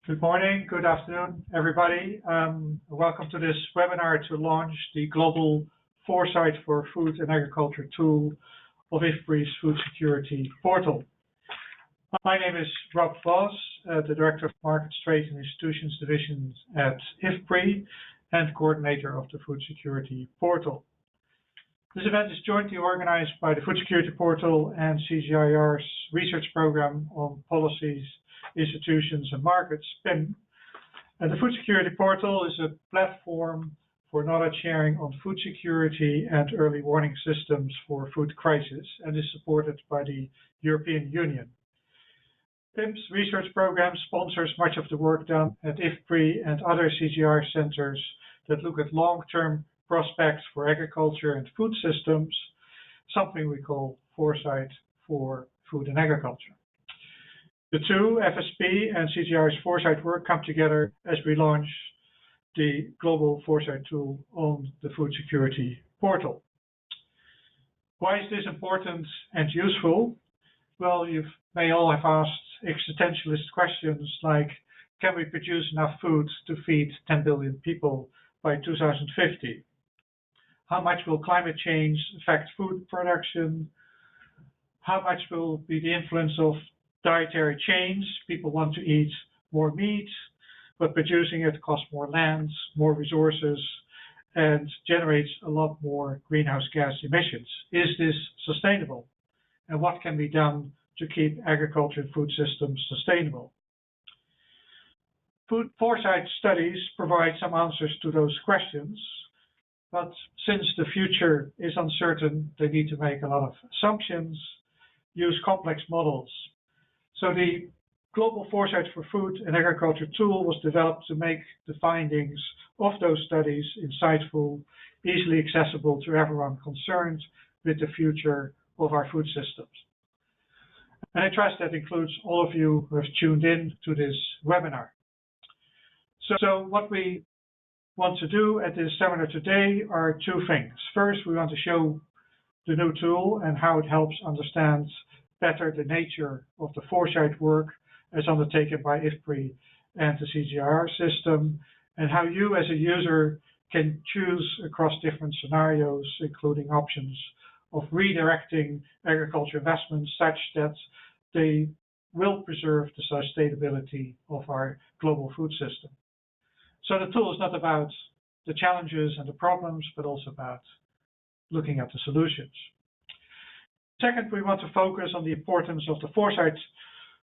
Good morning, good afternoon, everybody. Welcome to this webinar to launch the Global Foresight for Food and Agriculture tool of IFPRI's Food Security Portal. My name is Rob Voss, the Director of Markets, Trade and Institutions Division at IFPRI and coordinator of the Food Security Portal. This event is jointly organized by the Food Security Portal and CGIAR's research program on policies, institutions and markets, PIM. And the Food Security Portal is a platform for knowledge sharing on food security and early warning systems for food crisis and is supported by the European Union. PIM's research program sponsors much of the work done at IFPRI and other CGIAR centers that look at long-term prospects for agriculture and food systems, something we call Foresight for Food and Agriculture. The two, FSP and CGIAR's Foresight work, come together as we launch the Global Foresight tool on the Food Security Portal. Why is this important and useful? Well, you may all have asked existentialist questions like, can we produce enough food to feed 10 billion people by 2050? How much will climate change affect food production? How much will be the influence of dietary change? People want to eat more meat, but producing it costs more land, more resources, and generates a lot more greenhouse gas emissions. Is this sustainable? And what can be done to keep agriculture and food systems sustainable? Food foresight studies provide some answers to those questions, but since the future is uncertain, they need to make a lot of assumptions, use complex models. So the Global Foresight for Food and Agriculture tool was developed to make the findings of those studies insightful, easily accessible to everyone concerned with the future of our food systems. And I trust that includes all of you who have tuned in to this webinar. So what we want to do at this seminar today are two things. First, we want to show the new tool and how it helps understand better the nature of the Foresight work as undertaken by IFPRI and the CGIAR system, and how you as a user can choose across different scenarios, including options of redirecting agriculture investments such that they will preserve the sustainability of our global food system. So the tool is not about the challenges and the problems, but also about looking at the solutions. Second, we want to focus on the importance of the Foresight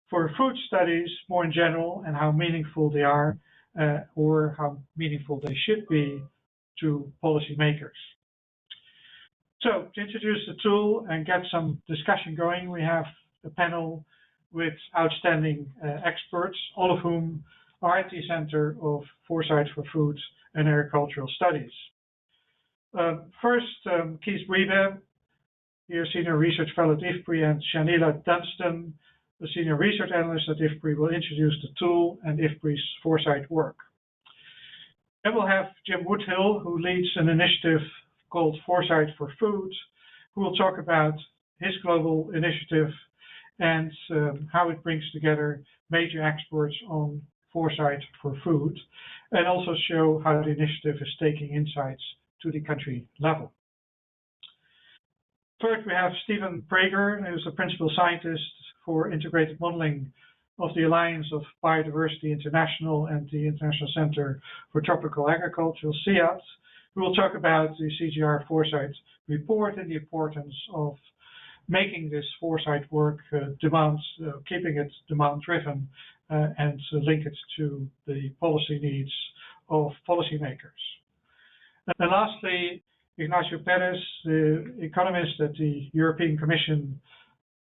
for food studies more in general and how meaningful they are or how meaningful they should be to policymakers. So to introduce the tool and get some discussion going, we have a panel with outstanding experts, all of whom are at the center of Foresight for Food and Agricultural Studies. First, Keith Wiebe, here Senior Research Fellow at IFPRI, and Shanila Dunstan, the Senior Research Analyst at IFPRI, will introduce the tool and IFPRI's Foresight work. Then we'll have Jim Woodhill, who leads an initiative called Foresight for Food, who will talk about his global initiative and how it brings together major experts on Foresight for Food, and also show how the initiative is taking insights to the country level. Third, we have Stephen Prager, who's the Principal Scientist for Integrated Modeling of the Alliance of Biodiversity International and the International Center for Tropical Agriculture, CIAT, who will talk about the CGIAR Foresight report and the importance of making this Foresight work keeping it demand-driven and link it to the policy needs of policymakers. And lastly, Ignacio Perez, the economist at the European Commission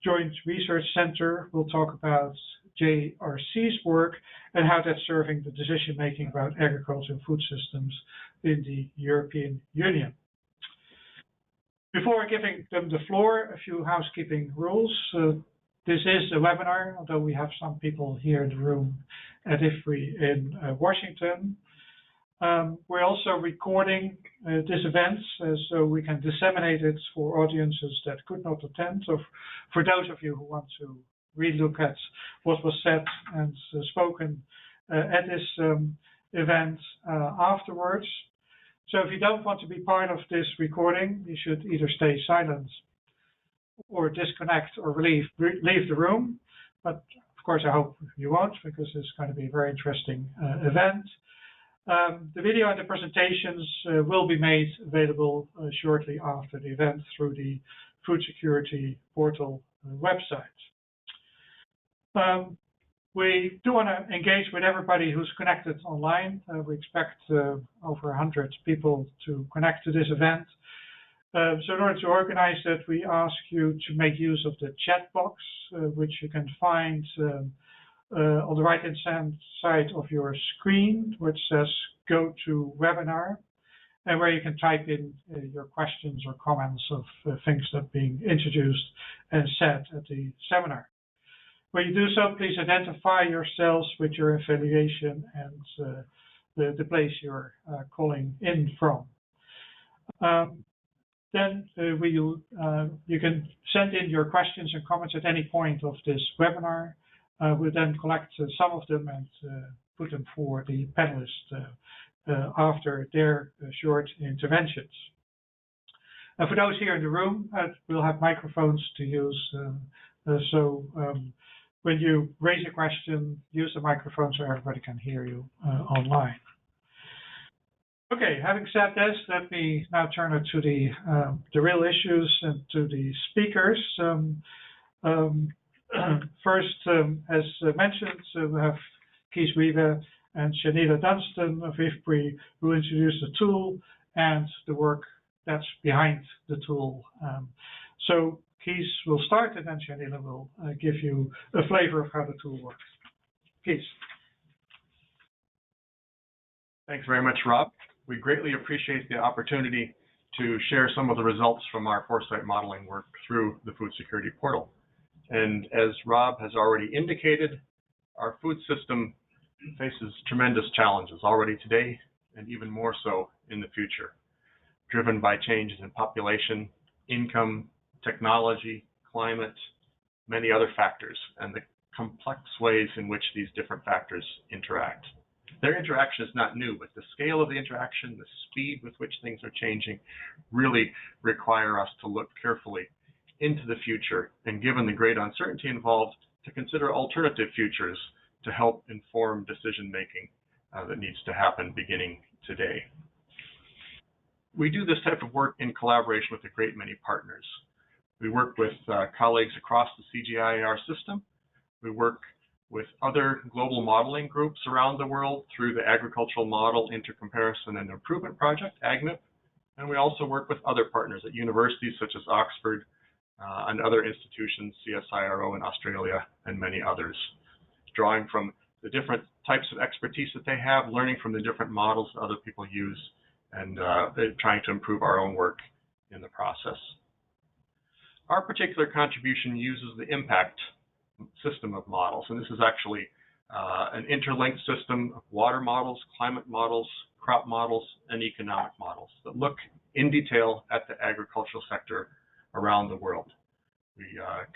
Joint Research Center, will talk about JRC's work and how that's serving the decision-making about agriculture and food systems in the European Union. Before giving them the floor, a few housekeeping rules. This is a webinar, although we have some people here in the room at IFPRI in Washington. We're also recording this event so we can disseminate it for audiences that could not attend, or for those of you who want to relook at what was said and spoken at this event afterwards. So if you don't want to be part of this recording, you should either stay silent or disconnect or leave the room. But of course, I hope you won't, because it's going to be a very interesting event. The video and the presentations will be made available shortly after the event through the Food Security Portal website. We do want to engage with everybody who's connected online. We expect over 100 people to connect to this event. So in order to organize that, we ask you to make use of the chat box, which you can find on the right-hand side of your screen, which says "Go to Webinar," and where you can type in your questions or comments of things that are being introduced and said at the seminar. When you do so, please identify yourselves with your affiliation and the place you're calling in from. Then you can send in your questions and comments at any point of this webinar. We'll then collect some of them and put them for the panelists after their short interventions. And for those here in the room, we'll have microphones to use. When you raise a question, use the microphone so everybody can hear you online. Okay, having said this, let me now turn it to the real issues and to the speakers. First, as mentioned, we have Kees Wiebe and Shanila Dunstan of IFPRI, who introduced the tool and the work that's behind the tool. So Kees will start, and then Shanila will give you a flavor of how the tool works. Kees. Thanks very much, Rob. We greatly appreciate the opportunity to share some of the results from our Foresight modeling work through the Food Security Portal. And as Rob has already indicated, our food system faces tremendous challenges already today, and even more so in the future, driven by changes in population, income, technology, climate, many other factors, and the complex ways in which these different factors interact. Their interaction is not new, but the scale of the interaction, the speed with which things are changing, really require us to look carefully into the future, and given the great uncertainty involved, to consider alternative futures to help inform decision-making that needs to happen beginning today. We do this type of work in collaboration with a great many partners. We work with colleagues across the CGIAR system. We work with other global modeling groups around the world through the Agricultural Model Intercomparison and Improvement Project, AGMIP. And we also work with other partners at universities such as Oxford and other institutions, CSIRO in Australia, and many others, drawing from the different types of expertise that they have, learning from the different models that other people use, and trying to improve our own work in the process. Our particular contribution uses the impact system of models, and this is actually an interlinked system of water models, climate models, crop models, and economic models that look in detail at the agricultural sector around the world. We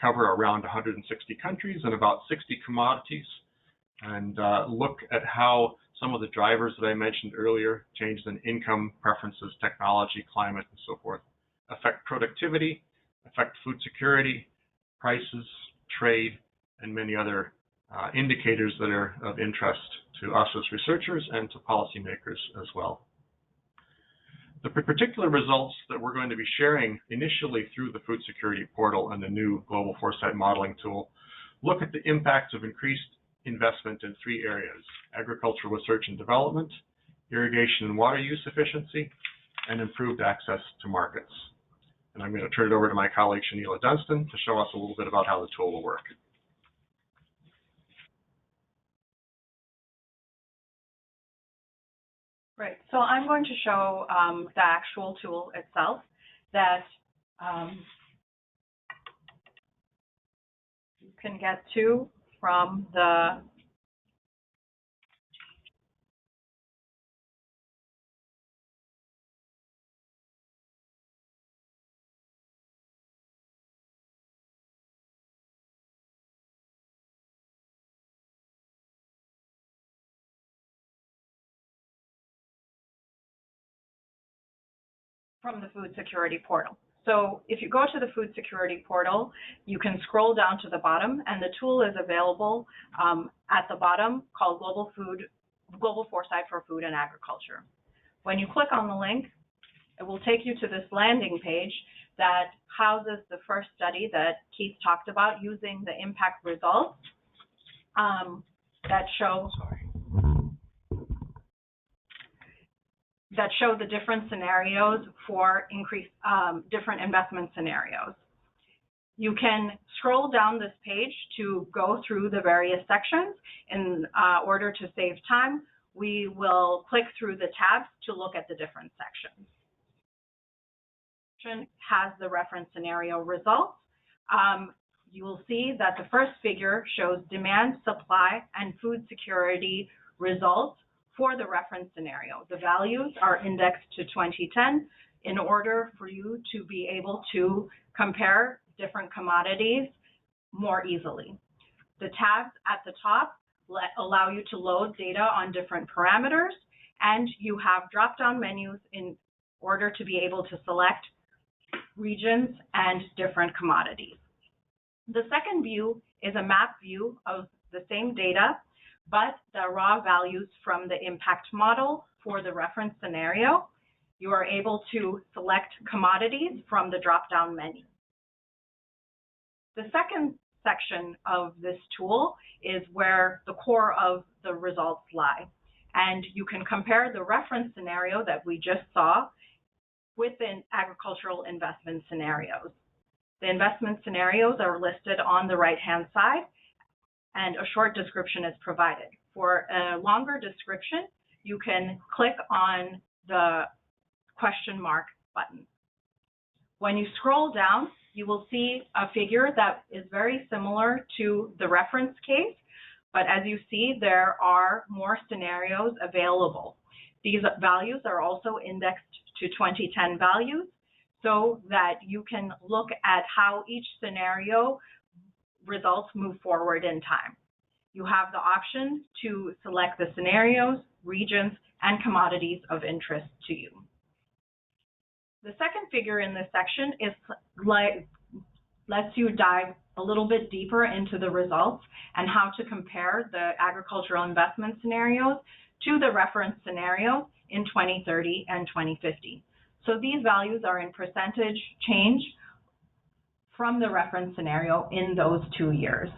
cover around 160 countries and about 60 commodities, and look at how some of the drivers that I mentioned earlier, changes in income, preferences, technology, climate, and so forth, affect productivity, affect food security, prices, trade, and many other indicators that are of interest to us as researchers and to policymakers as well. The particular results that we're going to be sharing initially through the Food Security Portal and the new Global Foresight Modeling Tool look at the impacts of increased investment in three areas: agricultural research and development, irrigation and water use efficiency, and improved access to markets. And I'm going to turn it over to my colleague Shanila Dunstan to show us a little bit about how the tool will work. Right, so I'm going to show the actual tool itself that you can get to from the from the food security portal. So if you go to the food security portal, you can scroll down to the bottom, and the tool is available at the bottom called Global Foresight for Food and Agriculture. When you click on the link, it will take you to this landing page that houses the first study that Keith talked about using the impact results that show the different scenarios for different investment scenarios. You can scroll down this page to go through the various sections. In order to save time, we will click through the tabs to look at the different sections. Has the reference scenario results. You will see that the first figure shows demand, supply, and food security results for the reference scenario. The values are indexed to 2010 in order for you to be able to compare different commodities more easily. The tabs at the top allow you to load data on different parameters, and you have drop-down menus in order to be able to select regions and different commodities. The second view is a map view of the same data, but the raw values from the impact model for the reference scenario. You are able to select commodities from the drop-down menu. The second section of this tool is where the core of the results lie. And you can compare the reference scenario that we just saw within agricultural investment scenarios. The investment scenarios are listed on the right-hand side, and a short description is provided. For a longer description, you can click on the question mark button. When you scroll down, you will see a figure that is very similar to the reference case, but as you see, there are more scenarios available. These values are also indexed to 2010 values so that you can look at how each scenario results move forward in time. You have the option to select the scenarios, regions, and commodities of interest to you. The second figure in this section lets you dive a little bit deeper into the results and how to compare the agricultural investment scenarios to the reference scenarios in 2030 and 2050. So these values are in percentage change from the reference scenario in those 2 years.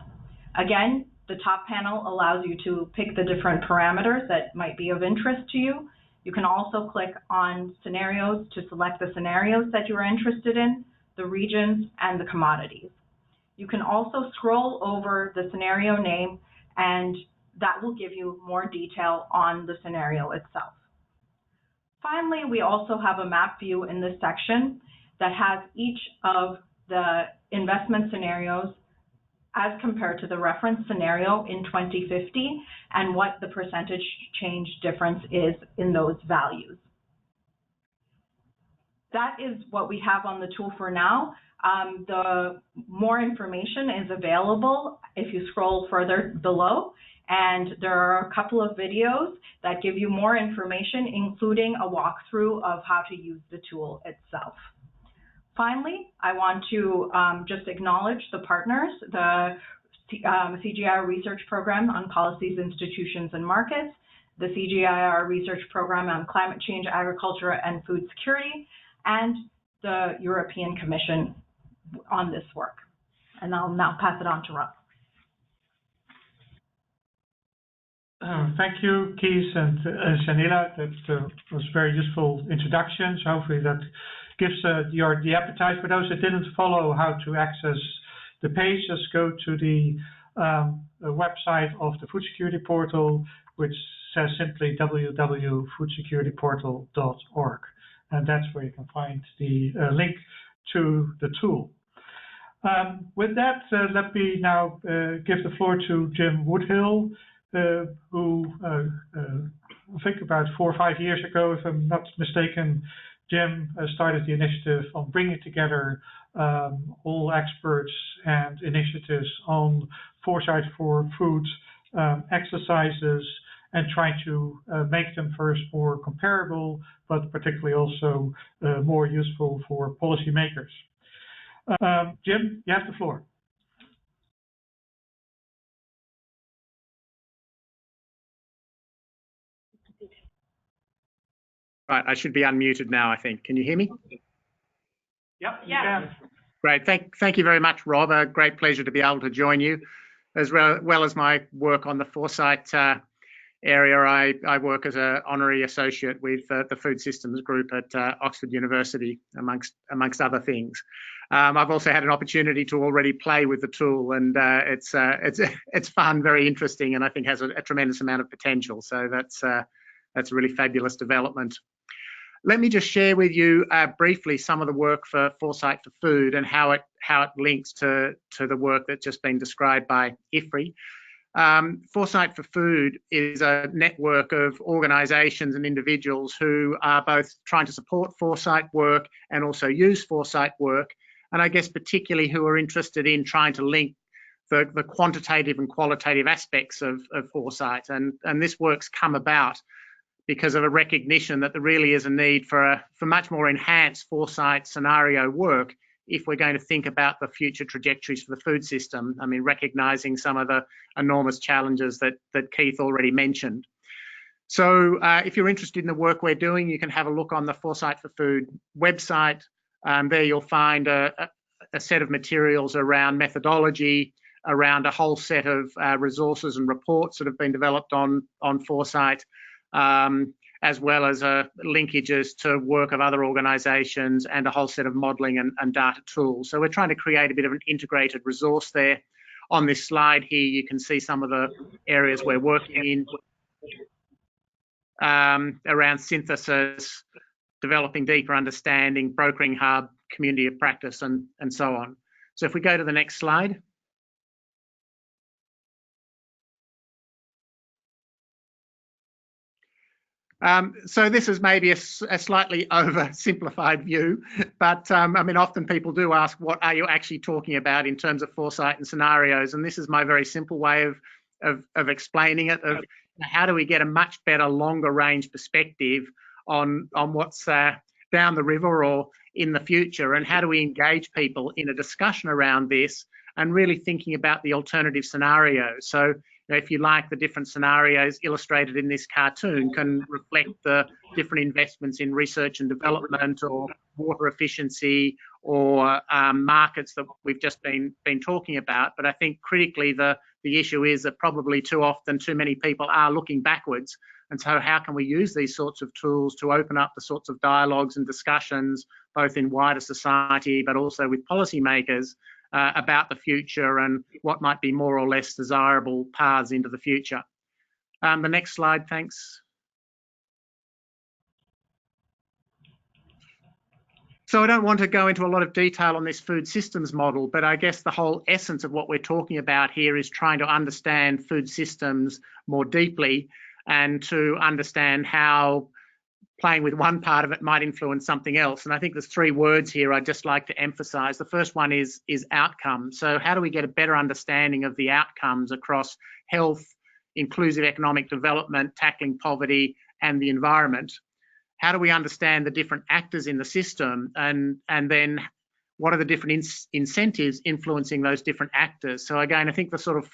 Again, the top panel allows you to pick the different parameters that might be of interest to you. You can also click on scenarios to select the scenarios that you are interested in, the regions, and the commodities. You can also scroll over the scenario name, and that will give you more detail on the scenario itself. Finally, we also have a map view in this section that has each of the investment scenarios as compared to the reference scenario in 2050 and what the percentage change difference is in those values. That is what we have on the tool for now. The more information is available if you scroll further below, and there are a couple of videos that give you more information, including a walkthrough of how to use the tool itself. Finally, I want to just acknowledge the partners, the CGIAR Research Program on Policies, Institutions, and Markets, the CGIAR Research Program on Climate Change, Agriculture, and Food Security, and the European Commission on this work. And I'll now pass it on to Rob. Thank you, Keith and Janila. That was a very useful introduction. So hopefully that gives the appetite. For those that didn't follow how to access the page, just go to the website of the Food Security Portal, which says simply www.foodsecurityportal.org. And that's where you can find the link to the tool. With that, let me now give the floor to Jim Woodhill, who I think about 4 or 5 years ago, if I'm not mistaken, Jim started the initiative on bringing together all experts and initiatives on foresight for food exercises and try to make them first more comparable, but particularly also more useful for policymakers. Jim, you have the floor. Right, I should be unmuted now, I think. Can you hear me? Yep, you Yeah. can. Great. Thank you very much, Rob. A great pleasure to be able to join you. As well as my work on the Foresight area, I work as an honorary associate with the Food Systems Group at Oxford University, amongst other things. I've also had an opportunity to already play with the tool, and it's fun, very interesting, and I think has a tremendous amount of potential. So that's a really fabulous development. Let me just share with you briefly some of the work for Foresight for Food and how it links to the work that's just been described by IFRI. Foresight for Food is a network of organisations and individuals who are both trying to support Foresight work and also use Foresight work, and I guess particularly who are interested in trying to link the quantitative and qualitative aspects of Foresight. And this work's come about because of a recognition that there really is a need for much more enhanced Foresight scenario work if we're going to think about the future trajectories for the food system. I mean, recognising some of the enormous challenges that Keith already mentioned. So if you're interested in the work we're doing, you can have a look on the Foresight for Food website. There you'll find a set of materials around methodology, around a whole set of resources and reports that have been developed on Foresight, as well as linkages to work of other organisations and a whole set of modelling and data tools. So we're trying to create a bit of an integrated resource there. On this slide here, you can see some of the areas we're working in around synthesis, developing deeper understanding, brokering hub, community of practice, and so on. So if we go to the next slide. So this is maybe a slightly oversimplified view, but I mean, often people do ask, what are you actually talking about in terms of Foresight and scenarios? And this is my very simple way of explaining it, of how do we get a much better, longer range perspective on what's down the river or in the future, and how do we engage people in a discussion around this and really thinking about the alternative scenarios. So if you like, the different scenarios illustrated in this cartoon can reflect the different investments in research and development or water efficiency or markets that we've just been talking about. But I think critically the issue is that probably too often too many people are looking backwards. And so how can we use these sorts of tools to open up the sorts of dialogues and discussions, both in wider society, but also with policymakers, about the future and what might be more or less desirable paths into the future. The next slide, thanks. So I don't want to go into a lot of detail on this food systems model, but I guess the whole essence of what we're talking about here is trying to understand food systems more deeply and to understand how playing with one part of it might influence something else. And I think there's three words here I'd just like to emphasize. The first one is outcome. So how do we get a better understanding of the outcomes across health, inclusive economic development, tackling poverty, and the environment? How do we understand the different actors in the system, and then what are the different incentives influencing those different actors? So again, I think the sort of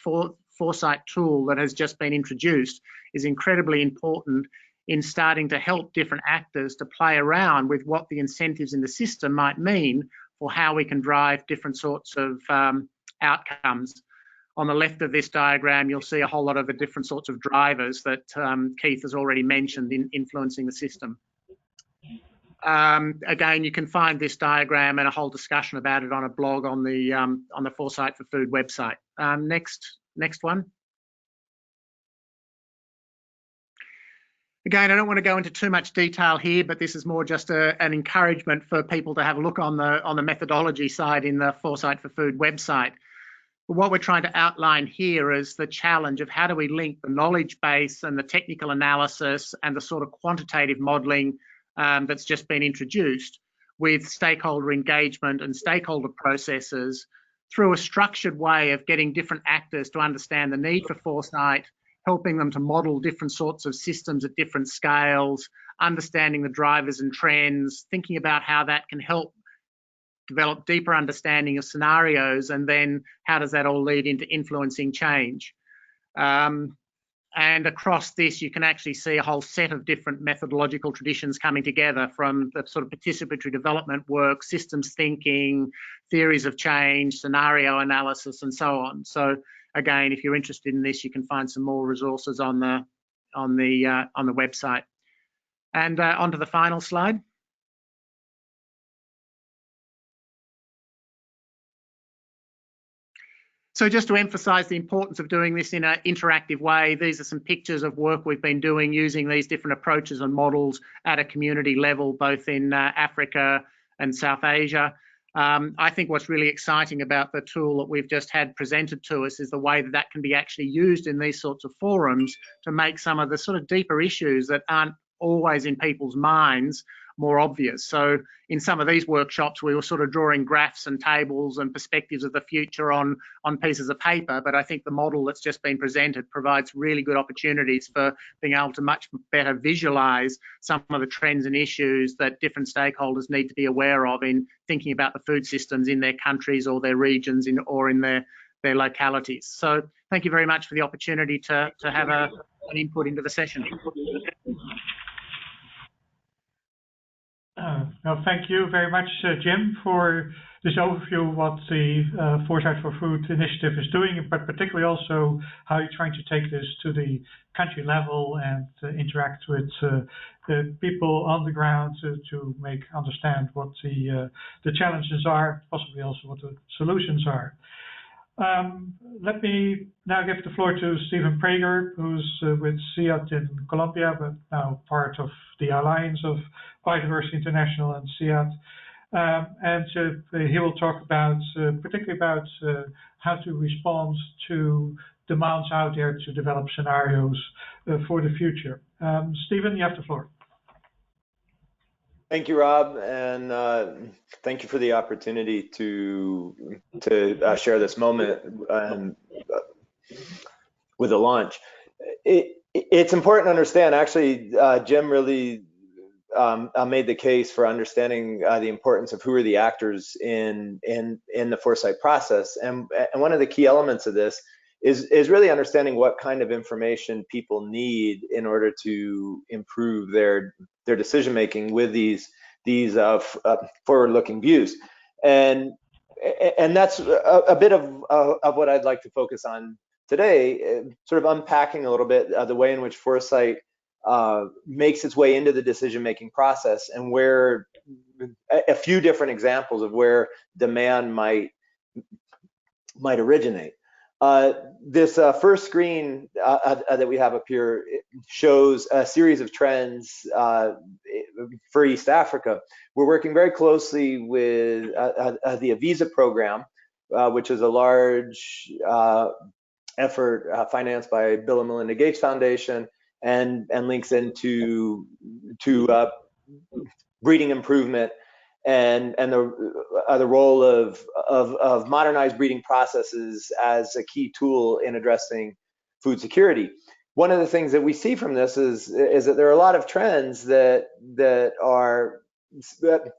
Foresight tool that has just been introduced is incredibly important in starting to help different actors to play around with what the incentives in the system might mean for how we can drive different sorts of outcomes. On the left of this diagram, you'll see a whole lot of the different sorts of drivers that Keith has already mentioned in influencing the system. Again, you can find this diagram and a whole discussion about it on a blog on the Foresight for Food website. Next one. Again, I don't want to go into too much detail here, but this is more just an encouragement for people to have a look on the methodology side in the Foresight for Food website. But what we're trying to outline here is the challenge of how do we link the knowledge base and the technical analysis and the sort of quantitative modelling that's just been introduced with stakeholder engagement and stakeholder processes through a structured way of getting different actors to understand the need for foresight, helping them to model different sorts of systems at different scales, understanding the drivers and trends, thinking about how that can help develop deeper understanding of scenarios, and then how does that all lead into influencing change. And across this, you can actually see a whole set of different methodological traditions coming together, from the sort of participatory development work, systems thinking, theories of change, scenario analysis, and so on. So again, if you're interested in this, you can find some more resources on the website. And onto the final slide. So just to emphasise the importance of doing this in an interactive way, these are some pictures of work we've been doing using these different approaches and models at a community level, both in Africa and South Asia. I think what's really exciting about the tool that we've just had presented to us is the way that that can be actually used in these sorts of forums to make some of the sort of deeper issues that aren't always in people's minds more obvious. So in some of these workshops, we were sort of drawing graphs and tables and perspectives of the future on pieces of paper, but I think the model that's just been presented provides really good opportunities for being able to much better visualize some of the trends and issues that different stakeholders need to be aware of in thinking about the food systems in their countries or their regions or in their localities. So thank you very much for the opportunity to have an input into the session. Well, thank you very much, Jim, for this overview of what the Foresight for Food initiative is doing, but particularly also how you're trying to take this to the country level and interact with the people on the ground to understand what the challenges are, possibly also what the solutions are. Let me now give the floor to Stephen Prager, who's with CIAT in Colombia, but now part of the Alliance of Biodiversity International and CIAT. And he will talk about, particularly about how to respond to demands out there to develop scenarios for the future. Stephen, you have the floor. Thank you, Rob, and thank you for the opportunity to share this moment with the launch. It's important to understand, actually, Jim really made the case for understanding the importance of who are the actors in the Foresight process. And one of the key elements of this is really understanding what kind of information people need in order to improve their decision making with these forward-looking views, and that's a bit of what I'd like to focus on today, sort of unpacking a little bit the way in which Foresight makes its way into the decision-making process, and where a few different examples of where demand might originate. This first screen that we have up here shows a series of trends for East Africa. We're working very closely with the AVISA program, which is a large effort financed by Bill and Melinda Gates Foundation, and links into breeding improvement and the role of modernized breeding processes as a key tool in addressing food security. One of the things that we see from this is that there are a lot of trends that are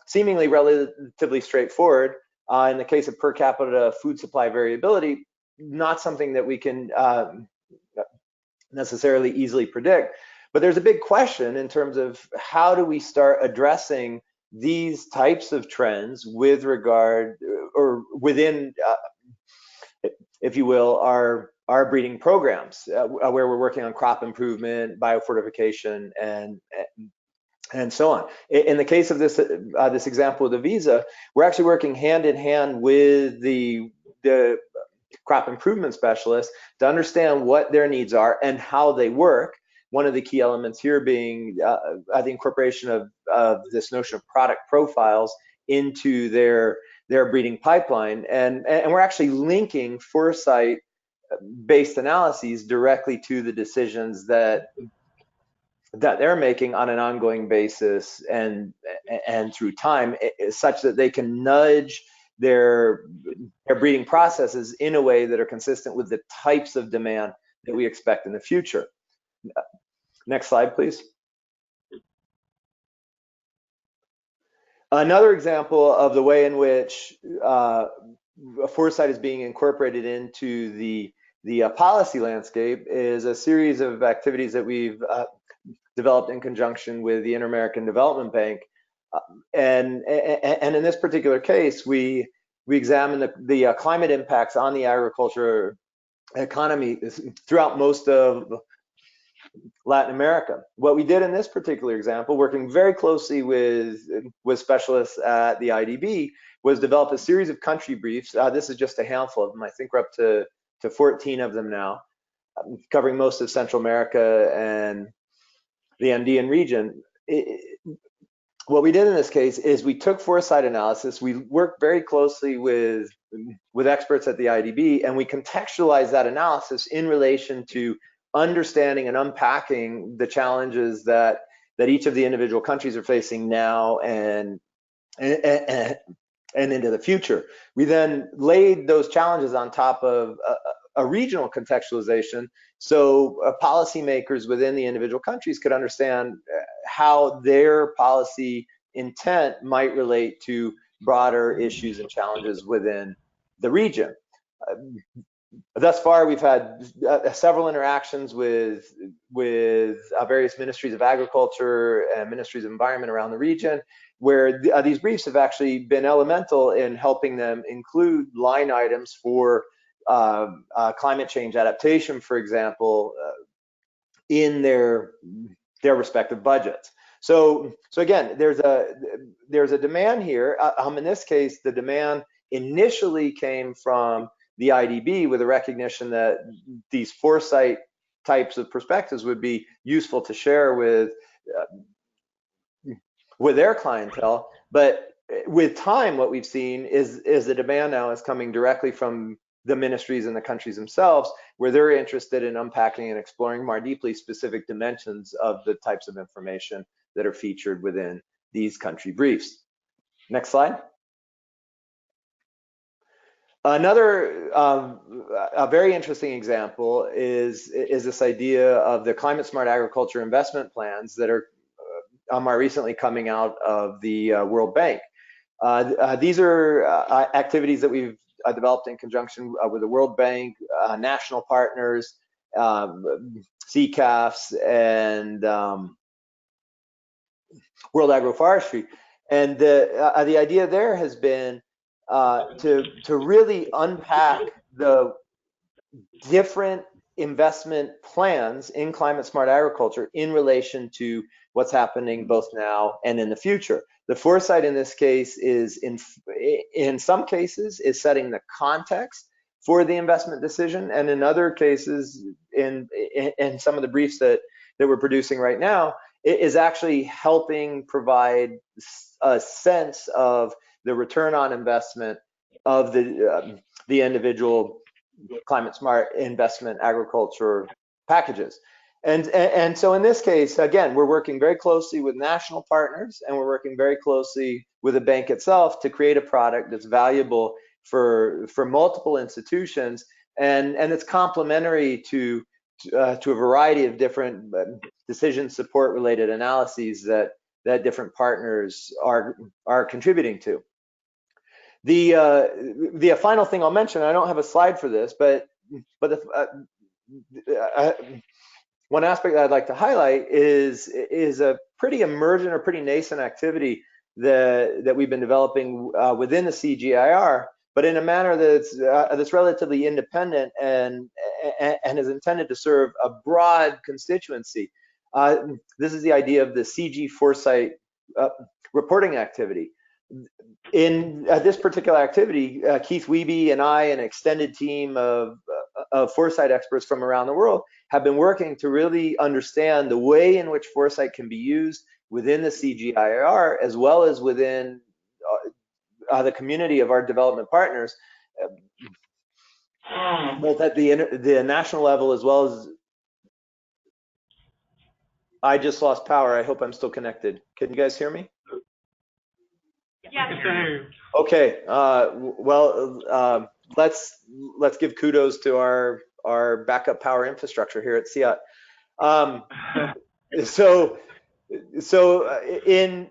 seemingly relatively straightforward. In the case of per capita food supply variability, not something that we can necessarily easily predict. But there's a big question in terms of how do we start addressing these types of trends with regard, or within, if you will, our breeding programs, where we're working on crop improvement, biofortification, and so on. In the case of this example with AVISA, we're actually working hand in hand with the crop improvement specialists to understand what their needs are and how they work. One of the key elements here being the incorporation of this notion of product profiles into their breeding pipeline, and we're actually linking Foresight-based analyses directly to the decisions that they're making on an ongoing basis and through time, such that they can nudge their breeding processes in a way that are consistent with the types of demand that we expect in the future. Next slide, please. Another example of the way in which foresight is being incorporated into the policy landscape is a series of activities that we've developed in conjunction with the Inter-American Development Bank. And in this particular case, we examined the climate impacts on the agriculture economy throughout most of Latin America. What we did in this particular example, working very closely with specialists at the IDB, was develop a series of country briefs. This is just a handful of them. I think we're up to 14 of them now, covering most of Central America and the Andean region. What we did in this case is we took foresight analysis. We worked very closely with experts at the IDB, and we contextualized that analysis in relation to understanding and unpacking the challenges that each of the individual countries are facing now and into the future. We then laid those challenges on top of a regional contextualization, so policymakers within the individual countries could understand how their policy intent might relate to broader issues and challenges within the region. Thus far, we've had several interactions with various ministries of agriculture and ministries of environment around the region, where these briefs have actually been elemental in helping them include line items for climate change adaptation, for example, in their respective budgets. So again, there's a demand here. In this case, the demand initially came from the IDB with a recognition that these foresight types of perspectives would be useful to share with their clientele. But with time, what we've seen is the demand now is coming directly from the ministries and the countries themselves, where they're interested in unpacking and exploring more deeply specific dimensions of the types of information that are featured within these country briefs. Next slide. Another a very interesting example is this idea of the climate smart agriculture investment plans that are more recently coming out of the World Bank. These are activities that we've developed in conjunction with the World Bank, national partners, CCAFs, and World Agroforestry. And the idea there has been to really unpack the different investment plans in climate smart agriculture in relation to what's happening both now and in the future. The foresight in this case is in some cases is setting the context for the investment decision, and in other cases, in some of the briefs that we're producing right now, it is actually helping provide a sense of the return on investment of the individual climate smart investment agriculture packages. And so in this case, again, we're working very closely with national partners, and we're working very closely with the bank itself to create a product that's valuable for multiple institutions, and it's complementary to a variety of different decision support related analyses that different partners are contributing to. The final thing I'll mention, I don't have a slide for this, but one aspect that I'd like to highlight is a pretty emergent or pretty nascent activity that we've been developing within the CGIAR, but in a manner that's relatively independent and is intended to serve a broad constituency. This is the idea of the CG Foresight reporting activity. In this particular activity, Keith Wiebe and I, an extended team of foresight experts from around the world, have been working to really understand the way in which foresight can be used within the CGIAR, as well as within the community of our development partners, both at the national level as well as. I just lost power. I hope I'm still connected. Can you guys hear me? Yes. Okay. Well, let's give kudos to our our backup power infrastructure here at CIAT. So in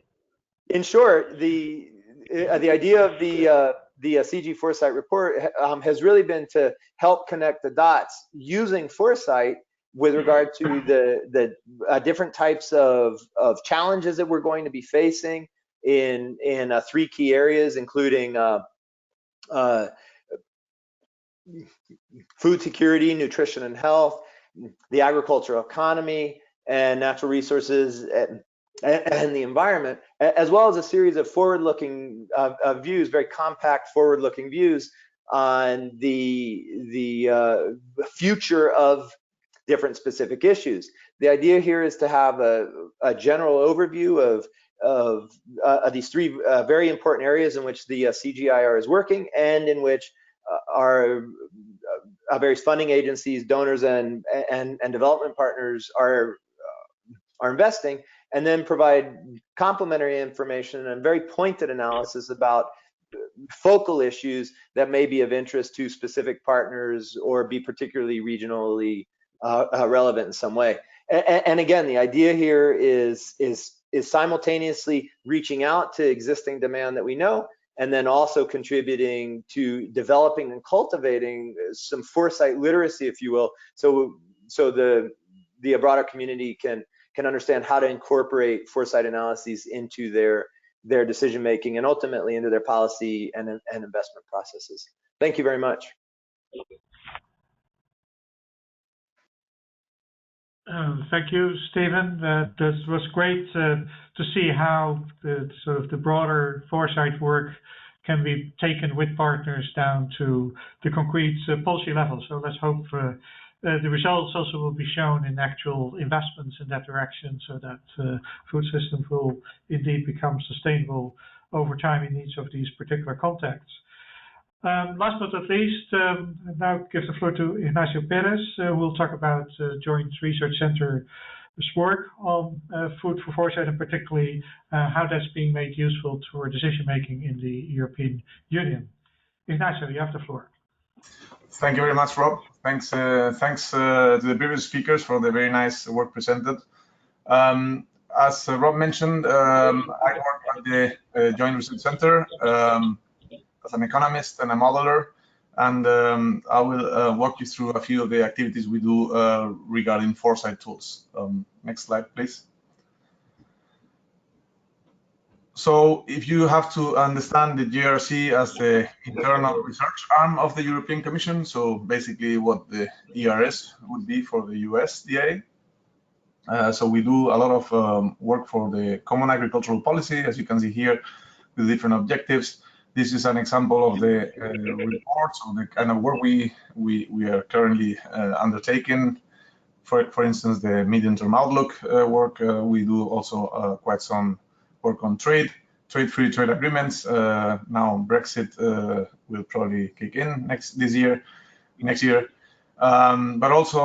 short, the idea of the CG Foresight report has really been to help connect the dots using Foresight with regard to the different types of challenges that we're going to be facing in 3 key areas, including food security, nutrition and health, the agricultural economy, and natural resources and the environment, as well as a series of forward-looking views, very compact forward-looking views on the future of different specific issues. The idea here is to have a general overview of these 3 very important areas in which the CGIAR is working, and in which our various funding agencies, donors, and development partners are investing, and then provide complementary information and very pointed analysis about focal issues that may be of interest to specific partners or be particularly regionally relevant in some way. And again, the idea here is simultaneously reaching out to existing demand that we know, and then also contributing to developing and cultivating some foresight literacy, if you will, so the broader community can understand how to incorporate foresight analyses into their decision making and ultimately into their policy and investment processes. Thank you very much. Thank you, Stephen. That was great to see how the broader foresight work can be taken with partners down to the concrete policy level. So let's hope the results also will be shown in actual investments in that direction, so that food systems will indeed become sustainable over time in each of these particular contexts. Last but not least, now give the floor to Ignacio Perez, who will talk about Joint Research Center's work on food for foresight, and particularly how that's being made useful for decision making in the European Union. Ignacio, you have the floor. Thank you very much, Rob. Thanks to the previous speakers for the very nice work presented. As Rob mentioned, I work at the Joint Research Center as an economist and a modeler, and I will walk you through a few of the activities we do regarding foresight tools. Next slide, please. So if you have to understand the JRC as the internal research arm of the European Commission, so basically what the ERS would be for the USDA. So we do a lot of work for the Common Agricultural Policy, as you can see here, with different objectives. This is an example of the reports or the kind of work we are currently undertaking. For instance, the medium-term outlook work. We do also quite some work on free trade agreements. Now Brexit will probably kick in next year, but also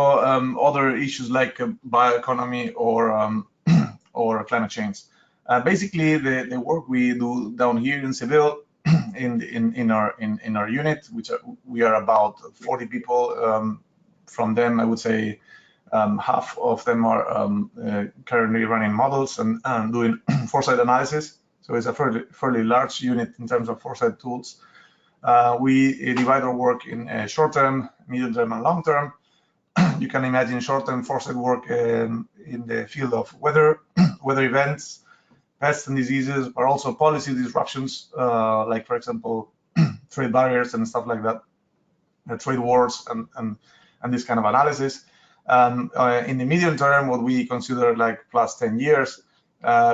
other issues like bioeconomy or climate change. Basically, the work we do down here in Seville, in our unit, which we are about 40 people. From them, I would say half of them are currently running models and doing foresight analysis. So it's a fairly large unit in terms of foresight tools. We divide our work in short-term, medium-term, and long-term. You can imagine short-term foresight work in the field of weather events, pests and diseases, but also policy disruptions, like, for example, trade barriers and stuff like that, trade wars and this kind of analysis. In the medium term, what we consider like plus 10 years,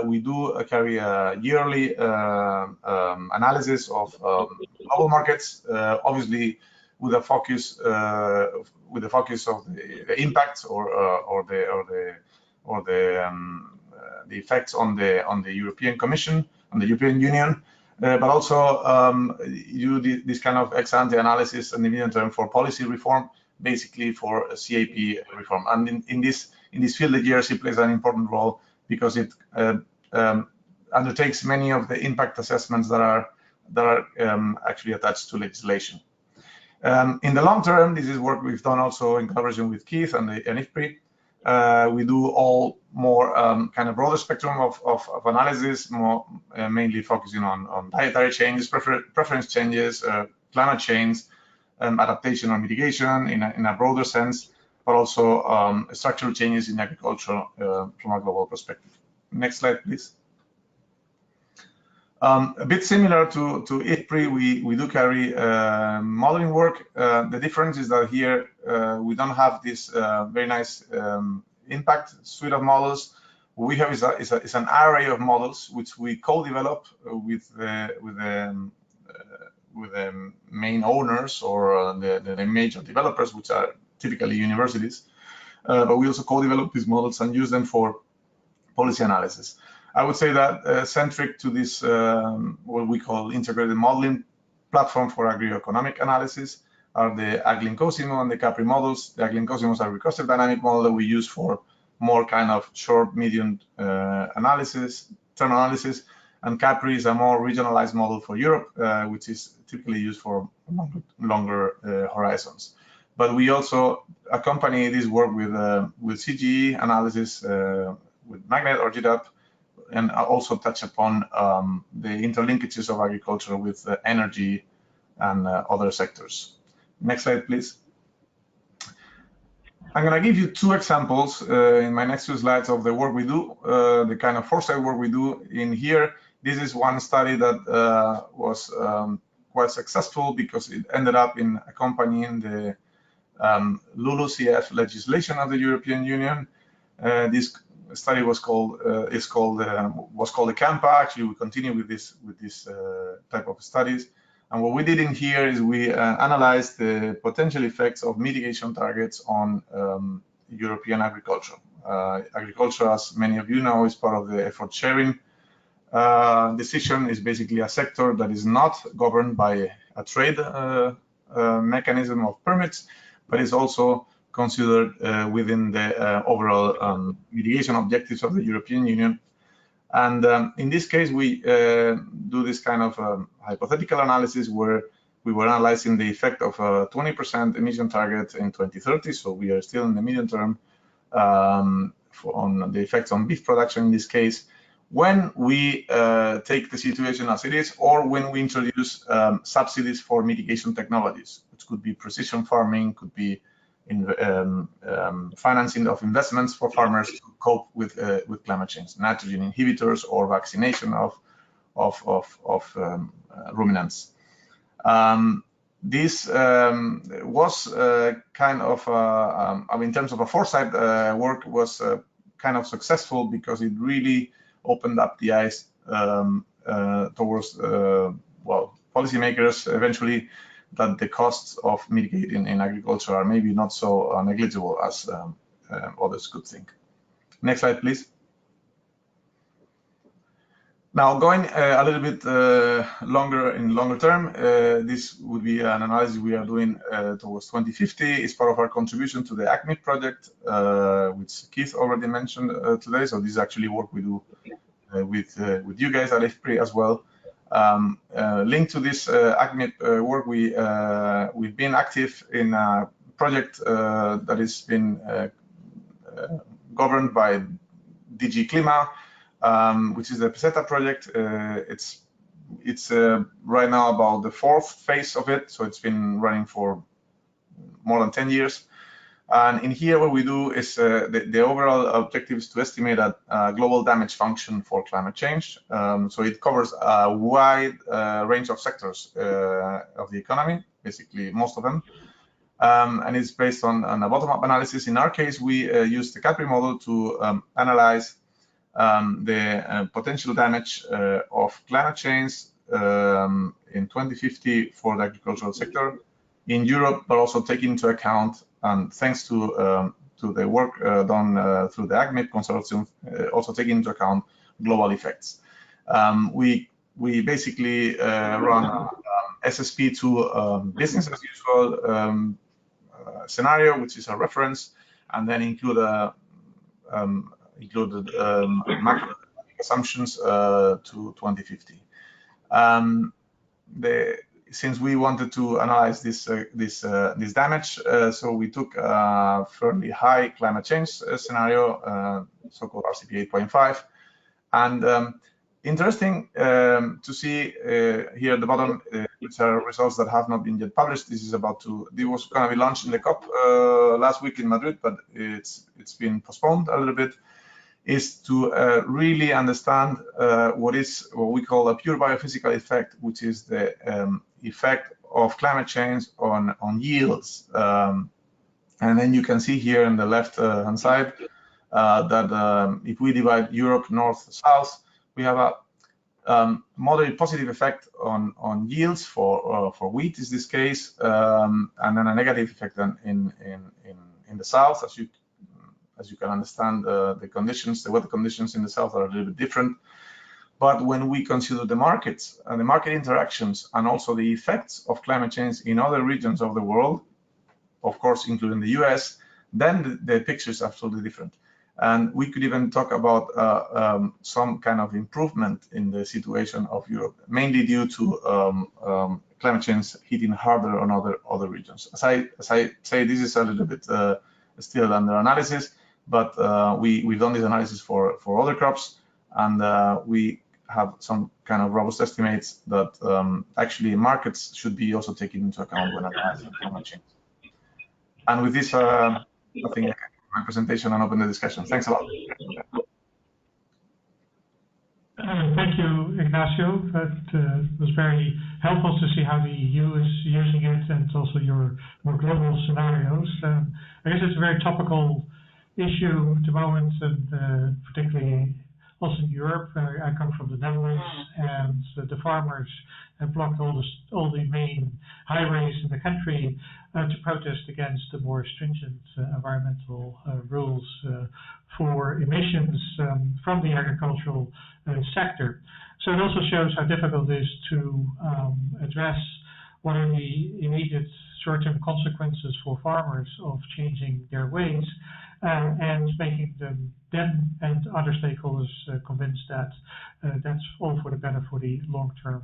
we do carry a yearly analysis of global markets, obviously with a focus of the impacts or the effects on the European Commission, on the European Union, but also you do this kind of ex-ante analysis in the medium term for policy reform, basically for CAP reform. And in this field, the JRC plays an important role because it undertakes many of the impact assessments that are actually attached to legislation. In the long term, this is work we've done also in collaboration with Keith and IFPRI. We do all more kind of broader spectrum of analysis, more mainly focusing on dietary changes, preference changes, climate change, adaptation or mitigation in a broader sense, but also structural changes in agriculture from a global perspective. Next slide, please. A bit similar to IFPRI, we do carry modeling work. The difference is that here we don't have this very nice impact suite of models. What we have is an array of models which we co-develop with the main owners or the major developers, which are typically universities. But we also co-develop these models and use them for policy analysis. I would say that centric to this, what we call integrated modeling platform for agri-economic analysis are the AGLIN-COSIMO and the CAPRI models. The AGLIN-COSIMO is a recursive dynamic model that we use for more kind of short, medium analysis, term analysis, and CAPRI is a more regionalized model for Europe, which is typically used for longer horizons. But we also accompany this work with CGE analysis, with Magnet or GDAP, and also touch upon the interlinkages of agriculture with energy and other sectors. Next slide, please. I'm going to give you two examples in my next two slides of the work we do, the kind of foresight work we do in here. This is one study that was quite successful because it ended up in accompanying the LULUCF legislation of the European Union. This study was called the CAMPA. Actually, we continue with this type of studies. And what we did in here is we analyzed the potential effects of mitigation targets on European agriculture. Agriculture, as many of you know, is part of the effort sharing decision. Is basically a sector that is not governed by a trade mechanism of permits, but is also considered within the overall mitigation objectives of the European Union. And in this case, we do this kind of hypothetical analysis where we were analyzing the effect of a 20% emission target in 2030. So we are still in the medium term on the effects on beef production in this case, when we take the situation as it is, or when we introduce subsidies for mitigation technologies, which could be precision farming, could be in financing of investments for farmers to cope with climate change, nitrogen inhibitors, or vaccination of ruminants. This was kind of, in terms of a foresight work, was kind of successful because it really opened up the eyes towards, well, policymakers eventually, that the costs of mitigating in agriculture are maybe not so negligible as others could think. Next slide, please. Now, going a little bit longer term, this would be an analysis we are doing towards 2050. It's part of our contribution to the AGMIP project, which Keith already mentioned today. So this is actually work we do with you guys at IFPRI as well. Linked to this AGMIP work, we've been active in a project that has been governed by DG Klima, which is the PESETA project. It's right now about the fourth phase of it, so it's been running for more than 10 years. And in here, what we do is the overall objective is to estimate a global damage function for climate change. So it covers a wide range of sectors of the economy, basically most of them. And it's based on a bottom-up analysis. In our case, we use the CAPRI model to analyze the potential damage of climate change in 2050 for the agricultural sector in Europe, but also take into account, and thanks to the work done through the AGMIP consortium, also take into account global effects. We basically run SSP to business as usual scenario, which is a reference, and then include included macroeconomic assumptions to 2050. since we wanted to analyze this damage, so we took a fairly high climate change scenario, so-called RCP 8.5, and interesting to see here at the bottom, which are results that have not been yet published. This was going to be launched in the COP last week in Madrid, but it's been postponed a little bit. Is to really understand what we call a pure biophysical effect, which is the effect of climate change on yields. And then you can see here on the left hand side that if we divide Europe north-south, we have a moderate positive effect on yields for wheat, is this case, and then a negative effect in the south. As you can understand, the weather conditions in the south are a little bit different. But when we consider the markets and the market interactions and also the effects of climate change in other regions of the world, of course, including the US, then the picture is absolutely different. And we could even talk about some kind of improvement in the situation of Europe, mainly due to climate change hitting harder on other regions. As I say, this is a little bit still under analysis, but we've done this analysis for other crops, and we have some kind of robust estimates that actually markets should be also taken into account when analyzing climate change. And with this, I think I can end my presentation and open the discussion. Thanks a lot. Thank you, Ignacio. That was very helpful to see how the EU is using it and also your more global scenarios. I guess it's a very topical issue at the moment, and particularly also in Europe. I come from the Netherlands, and the farmers have blocked all the main highways in the country to protest against the more stringent environmental rules for emissions from the agricultural sector. So it also shows how difficult it is to address what are the immediate short-term consequences for farmers of changing their ways and making them and other stakeholders convinced that that's all for the better for the long-term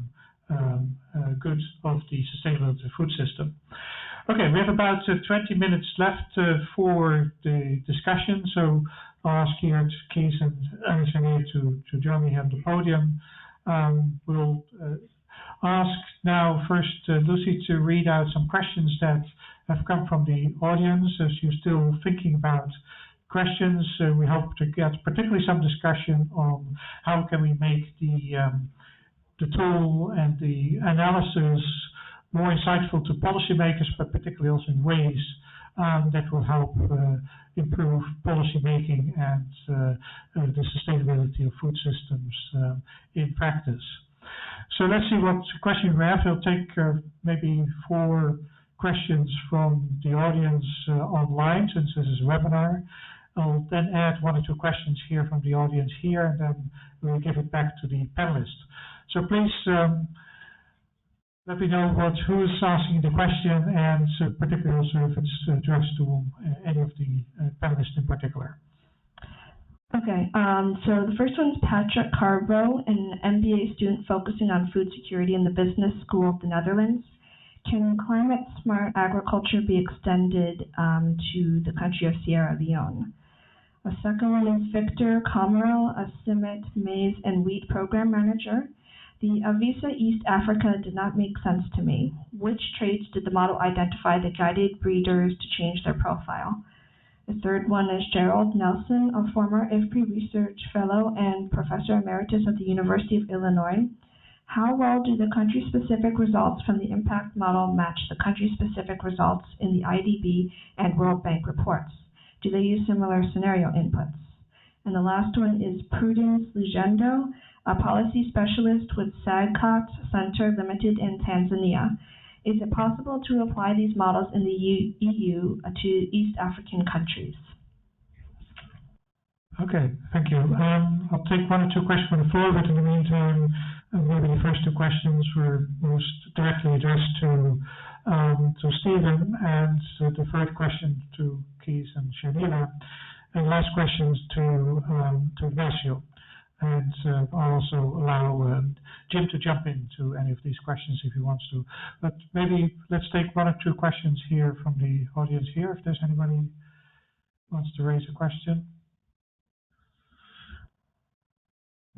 good of the sustainability of the food system. Okay, we have about 20 minutes left for the discussion, so I'll ask here Kees and Alexander to join me on the podium. We'll ask now first Lucy to read out some questions that have come from the audience. As you're still thinking about questions, we hope to get particularly some discussion on how can we make the tool and the analysis more insightful to policymakers, but particularly also in ways that will help improve policy making and the sustainability of food systems in practice. So let's see what questions we have. I'll take maybe 4 questions from the audience online, since this is a webinar. I'll then add 1 or 2 questions here from the audience here, and then we'll give it back to the panelists. So please let me know who's asking the question, and particularly also if it's addressed to any of the panelists in particular. Okay, so the first one's Patrick Carbo, an MBA student focusing on food security in the Business School of the Netherlands. Can climate-smart agriculture be extended to the country of Sierra Leone? A second one is Victor Comerel, a CIMMYT maize and wheat program manager. The Avisa East Africa did not make sense to me. Which traits did the model identify that guided breeders to change their profile? The third one is Gerald Nelson, a former IFPRI research fellow and professor emeritus at the University of Illinois. How well do the country-specific results from the impact model match the country-specific results in the IDB and World Bank reports? Do they use similar scenario inputs? And the last one is Prudence Legendo, a policy specialist with SAGCOT Center Limited in Tanzania. Is it possible to apply these models in the EU to East African countries? Okay, thank you. I'll take 1 or 2 questions from the floor, but in the meantime, maybe the first 2 questions were most directly addressed to Stephen, and the third question to Kees and Shamila, and last questions to Ignacio. And I'll also allow Jim to jump into any of these questions if he wants to. But maybe let's take one or two questions here from the audience here, if there's anybody who wants to raise a question.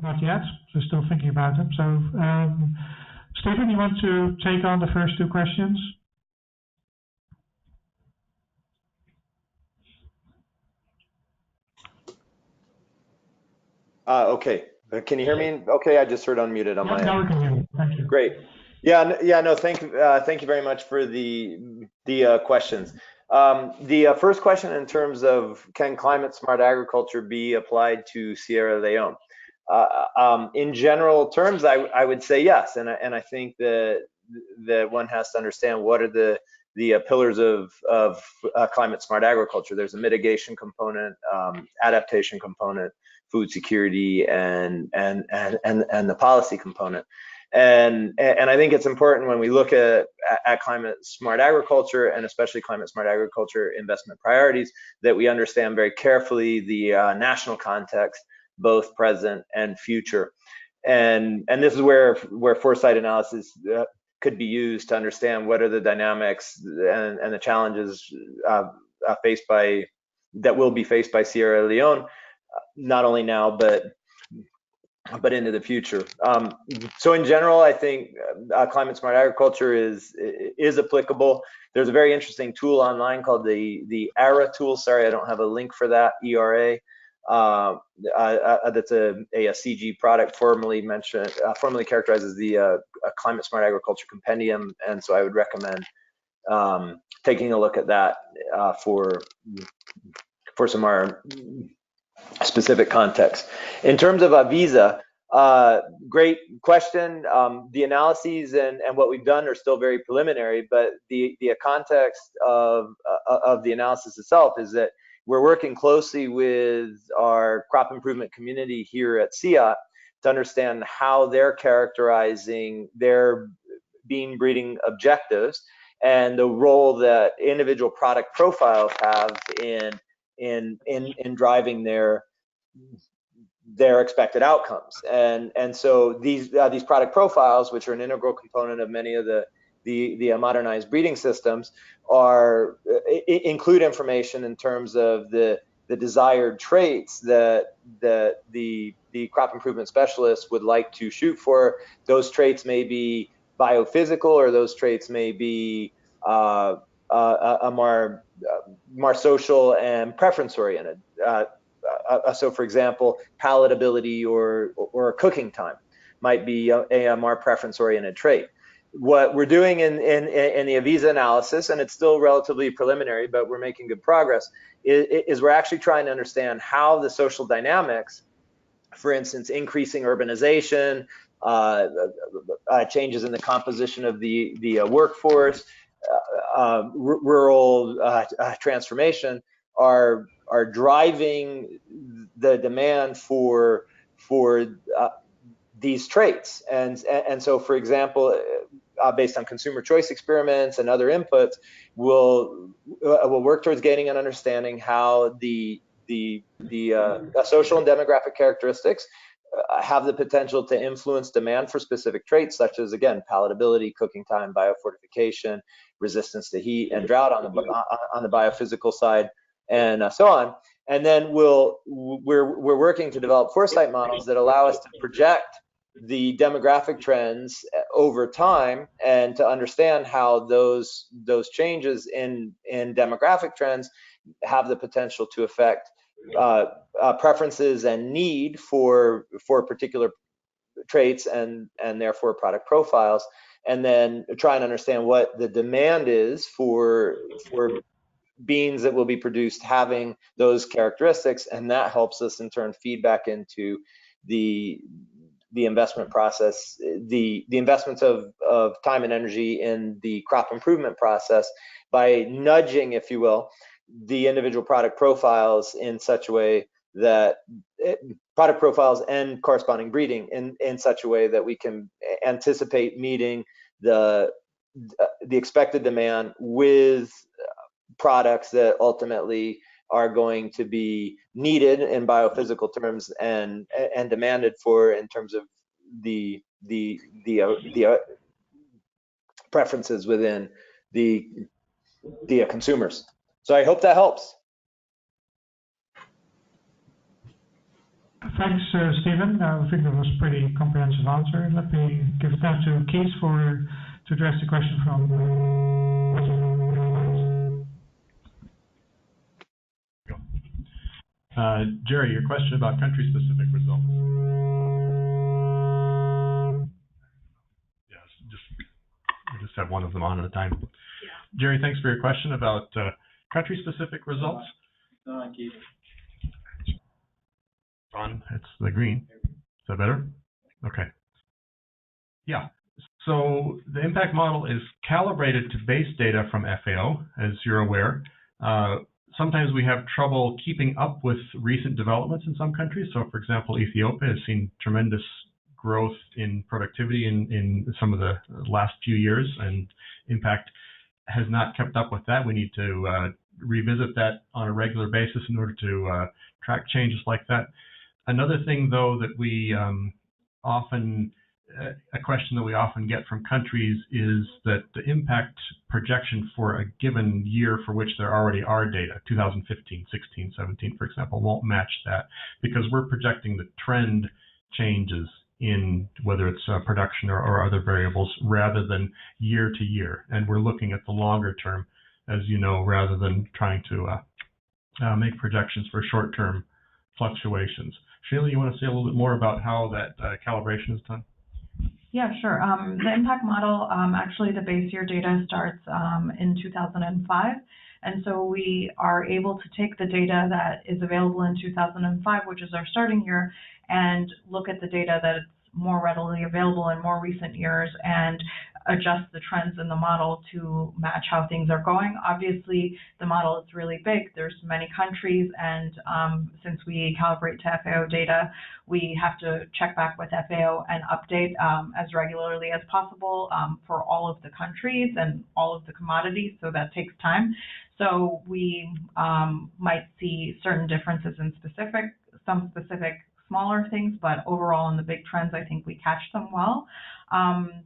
Not yet, so still thinking about them. So, Stephen, you want to take on the first two questions? Okay. Can you hear me? Okay, I just heard unmuted on my end. Now we can hear you. Thank you. Great. Yeah, no, thank you very much for the questions. The first question in terms of can climate smart agriculture be applied to Sierra Leone? In general terms, I would say yes, and I think that one has to understand what are the pillars of climate smart agriculture. There's a mitigation component, adaptation component, food security, and the policy component. And I think it's important when we look at climate smart agriculture, and especially climate smart agriculture investment priorities, that we understand very carefully the national context, both present and future. And this is where foresight analysis could be used to understand what are the dynamics and the challenges that will be faced by Sierra Leone, not only now but into the future. So in general, I think climate smart agriculture is applicable. There's a very interesting tool online called the ERA tool. Sorry, I don't have a link for that. ERA. That's a CG product, formerly characterized as the Climate Smart Agriculture Compendium, and so I would recommend taking a look at that for some more specific context. In terms of Avisa, great question. The analyses and what we've done are still very preliminary, but the context of the analysis itself is that we're working closely with our crop improvement community here at CIAT to understand how they're characterizing their bean breeding objectives and the role that individual product profiles have in driving their expected outcomes. And so these product profiles, which are an integral component of many of the modernized breeding systems, include information in terms of the desired traits that the crop improvement specialists would like to shoot for. Those traits may be biophysical, or those traits may be a more social and preference oriented. So for example, palatability or cooking time might be a more preference oriented trait. What we're doing in the Avisa analysis, and it's still relatively preliminary, but we're making good progress, is we're actually trying to understand how the social dynamics, for instance, increasing urbanization, changes in the composition of the workforce, rural transformation, are driving the demand for these traits. And so, for example, based on consumer choice experiments and other inputs, we'll work towards gaining an understanding how the social and demographic characteristics have the potential to influence demand for specific traits, such as, again, palatability, cooking time, biofortification, resistance to heat and drought on the biophysical side, and so on. And then we're working to develop foresight models that allow us to project the demographic trends over time and to understand how those changes in demographic trends have the potential to affect preferences and need for particular traits and therefore product profiles, and then try and understand what the demand is for beans that will be produced having those characteristics, and that helps us in turn feedback into the investment process, the investments of time and energy in the crop improvement process, by nudging, if you will, the individual product profiles in such a way that product profiles and corresponding breeding in such a way that we can anticipate meeting the expected demand with products that ultimately are going to be needed in biophysical terms and demanded for in terms of the preferences within the consumers. So I hope that helps. Thanks, Stephen. I think that was a pretty comprehensive answer. Let me give it now to Keith to address the question from Jerry, your question about country-specific results. Yes, we just have one of them on at a time. Yeah. Jerry, thanks for your question about country-specific results. On, it's the green. Is that better? Okay. Yeah. So the impact model is calibrated to base data from FAO, as you're aware. Sometimes we have trouble keeping up with recent developments in some countries. So, for example, Ethiopia has seen tremendous growth in productivity in some of the last few years, and impact has not kept up with that. We need to revisit that on a regular basis in order to track changes like that. Another thing, though, that we a question that we often get from countries is that the impact projection for a given year for which there already are data, 2015, 16, 17, for example, won't match that because we're projecting the trend changes in whether it's production or other variables rather than year to year. And we're looking at the longer term, as you know, rather than trying to make projections for short-term fluctuations. Sheila, you want to say a little bit more about how that calibration is done? Yeah, sure. The impact model, actually the base year data starts in 2005. And so we are able to take the data that is available in 2005, which is our starting year, and look at the data that's more readily available in more recent years and adjust the trends in the model to match how things are going. Obviously, the model is really big. There's many countries, and since we calibrate to FAO data, we have to check back with FAO and update as regularly as possible for all of the countries and all of the commodities, so that takes time. So we might see certain differences in some specific smaller things, but overall in the big trends, I think we catch them well.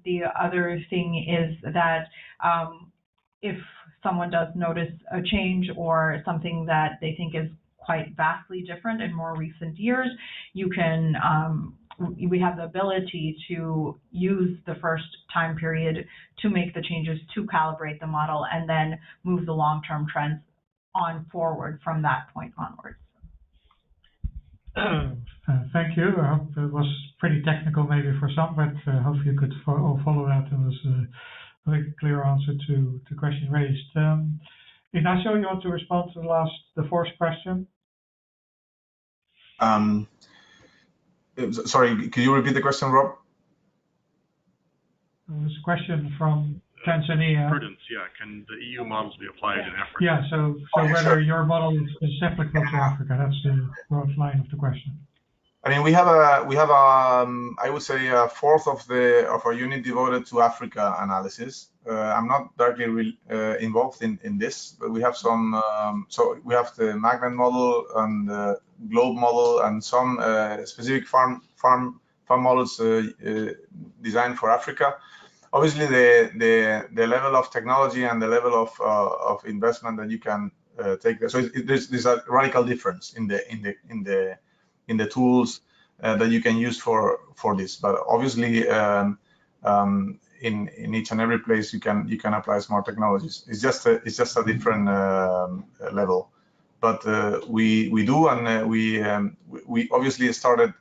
The other thing is that if someone does notice a change or something that they think is quite vastly different in more recent years, you can, we have the ability to use the first time period to make the changes to calibrate the model and then move the long-term trends on forward from that point onwards. Thank you. I hope it was pretty technical maybe for some, but hopefully you could all follow that. It was a very clear answer to the question raised. Ignacio, you want to respond to the fourth question? Sorry, could you repeat the question, Rob? There's a question from Tanzania. Prudence, yeah. Can the EU models be applied in Africa? Yeah, so whether your model is applicable to Africa, that's the broad line of the question. I mean, we have I would say a fourth of our unit devoted to Africa analysis. I'm not directly involved in this, but we have some. So we have the magnet model and the globe model and some specific farm models designed for Africa. Obviously, the level of technology and the level of investment that you can take there. So there's a radical difference in the tools that you can use for this. But obviously, in each and every place you can apply smart technologies. It's just a different level. But we do, and we obviously started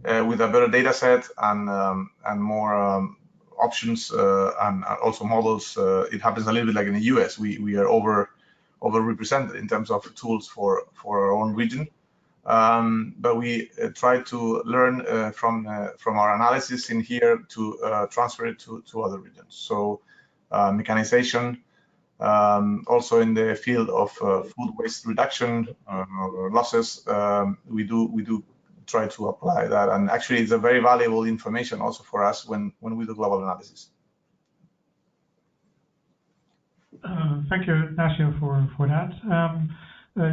with a better data set and more options and also models. It happens a little bit like in the US. We are overrepresented in terms of tools for our own region. But we try to learn from our analysis in here to transfer it to other regions. So mechanization, also in the field of food waste reduction or losses, we do try to apply that, and actually it's a very valuable information also for us when we do global analysis. Thank you, Ignacio, for that.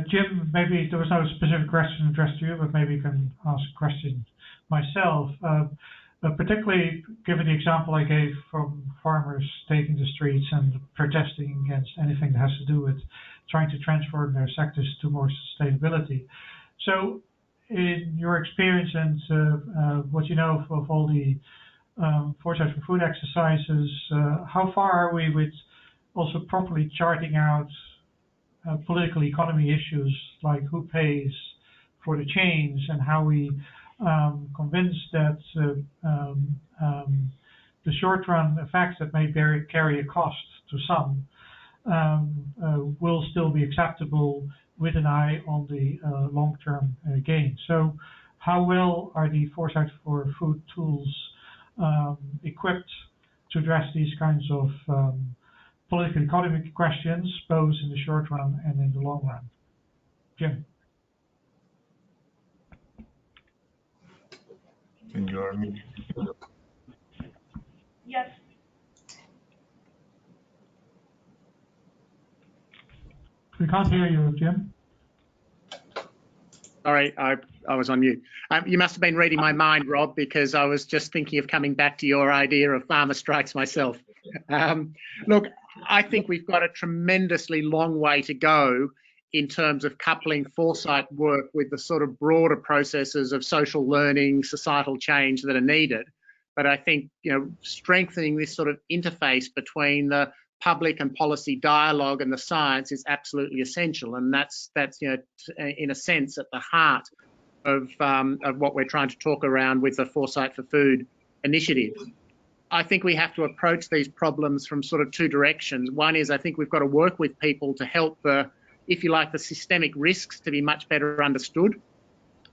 Jim, maybe there was no specific question addressed to you, but maybe you can ask a question myself. Particularly given the example I gave from farmers taking the streets and protesting against anything that has to do with trying to transform their sectors to more sustainability. So in your experience and what you know of all the Foresight for Food exercises, how far are we with also properly charting out political economy issues like who pays for the change and how we convince that the short-run effects that may carry a cost to some will still be acceptable with an eye on the long-term gain. So how well are the Foresight for Food tools equipped to address these kinds of political economic questions, both in the short run and in the long run? Jim. Can you hear me? Yes. We can't hear you, Jim. Sorry, I was on mute. You must have been reading my mind, Rob, because I was just thinking of coming back to your idea of farmer strikes myself. Look, I think we've got a tremendously long way to go in terms of coupling foresight work with the sort of broader processes of social learning, societal change that are needed. But I think, strengthening this sort of interface between the public and policy dialogue and the science is absolutely essential, and that's in a sense at the heart of what we're trying to talk around with the Foresight for Food initiative. I think we have to approach these problems from sort of two directions. One is I think we've got to work with people to help the systemic risks to be much better understood.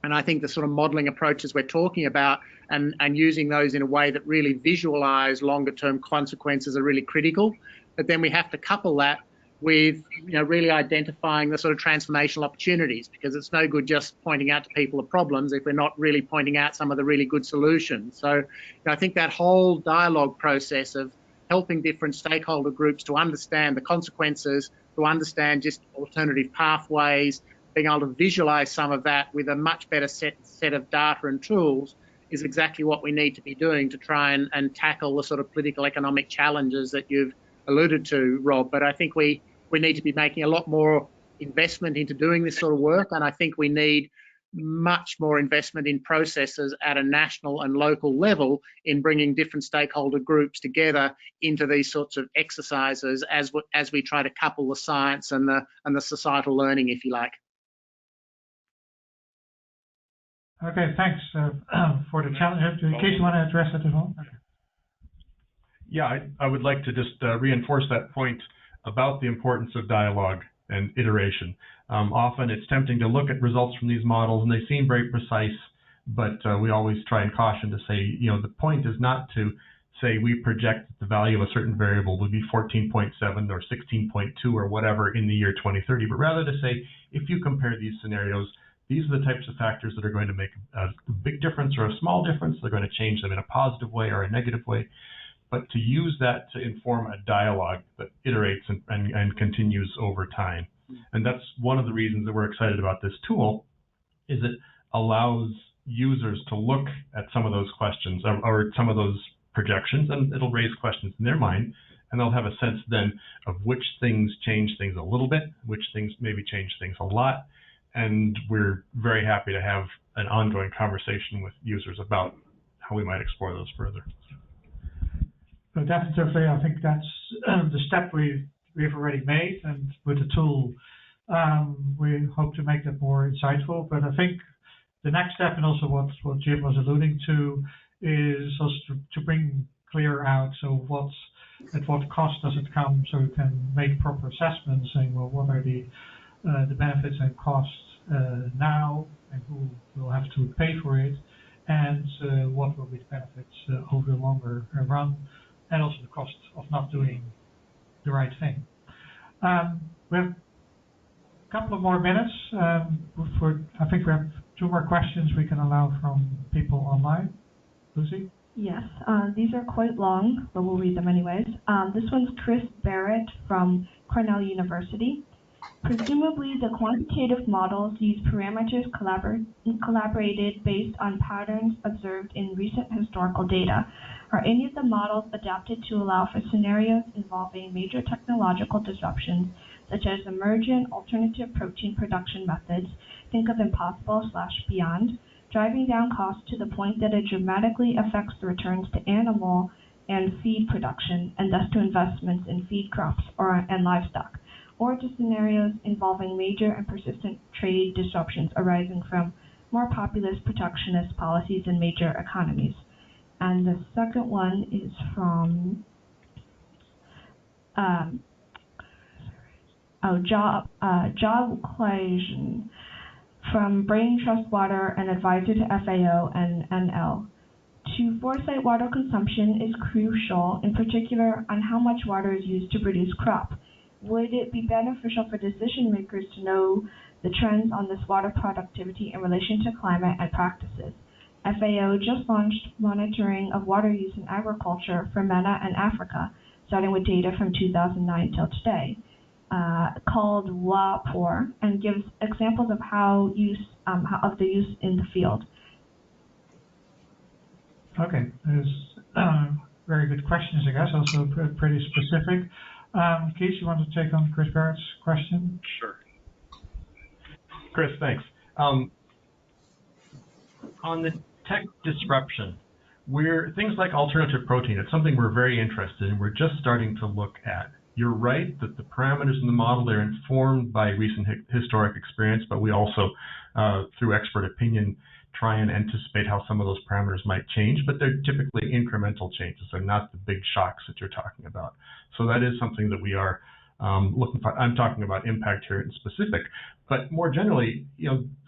And I think the sort of modelling approaches we're talking about and using those in a way that really visualise longer term consequences are really critical. But then we have to couple that with really identifying the sort of transformational opportunities, because it's no good just pointing out to people the problems if we're not really pointing out some of the really good solutions. So I think that whole dialogue process of helping different stakeholder groups to understand the consequences, to understand just alternative pathways, being able to visualise some of that with a much better set of data and tools is exactly what we need to be doing to try and tackle the sort of political economic challenges that you've alluded to, Rob. But I think we need to be making a lot more investment into doing this sort of work, and I think we need much more investment in processes at a national and local level in bringing different stakeholder groups together into these sorts of exercises as we try to couple the science and the societal learning, if you like. Okay, thanks for the challenge. In case you want to address it at all. Okay. Yeah, I would like to just reinforce that point about the importance of dialogue and iteration. Often it's tempting to look at results from these models and they seem very precise, but we always try and caution to say, the point is not to say we project that the value of a certain variable will be 14.7 or 16.2 or whatever in the year 2030, but rather to say, if you compare these scenarios, these are the types of factors that are going to make a big difference or a small difference. They're going to change them in a positive way or a negative way. But to use that to inform a dialogue that iterates and continues over time. And that's one of the reasons that we're excited about this tool, is it allows users to look at some of those questions or some of those projections, and it'll raise questions in their mind, and they'll have a sense then of which things change things a little bit, which things maybe change things a lot. And we're very happy to have an ongoing conversation with users about how we might explore those further. So definitely, I think that's the step we've already made, and with the tool, we hope to make that more insightful. But I think the next step, and also what Jim was alluding to, is also to bring clear out. So at what cost does it come, so we can make proper assessments, saying, well, what are the benefits and costs now, and who will have to pay for it, and what will be the benefits over the longer run, and also the cost of not doing the right thing. We have a couple of more minutes. I think we have 2 more questions we can allow from people online. Lucy? Yes, these are quite long, but we'll read them anyways. This one's Chris Barrett from Cornell University. Presumably, the quantitative models use parameters collaborated based on patterns observed in recent historical data. Are any of the models adapted to allow for scenarios involving major technological disruptions, such as emergent alternative protein production methods, think of impossible/beyond, driving down costs to the point that it dramatically affects the returns to animal and feed production, and thus to investments in feed crops and livestock, or to scenarios involving major and persistent trade disruptions arising from more populist protectionist policies in major economies? And the second one is from Job Equation from Brain Trust Water, an advisor to FAO and NL. To foresight, water consumption is crucial, in particular on how much water is used to produce crop. Would it be beneficial for decision makers to know the trends on this water productivity in relation to climate and practices? FAO just launched monitoring of water use in agriculture for MENA and Africa, starting with data from 2009 till today, called WAPOR, and gives examples of of the use in the field. Okay, there's very good questions, I guess, also pretty specific. Keith, you want to take on Chris Barrett's question? Sure. Chris, thanks. On the tech disruption, things like alternative protein, it's something we're very interested in. We're just starting to look at. You're right that the parameters in the model, they're informed by recent historic experience, but we also, through expert opinion, try and anticipate how some of those parameters might change, but they're typically incremental changes. They're not the big shocks that you're talking about. So that is something that we are looking for. I'm talking about impact here in specific, but more generally,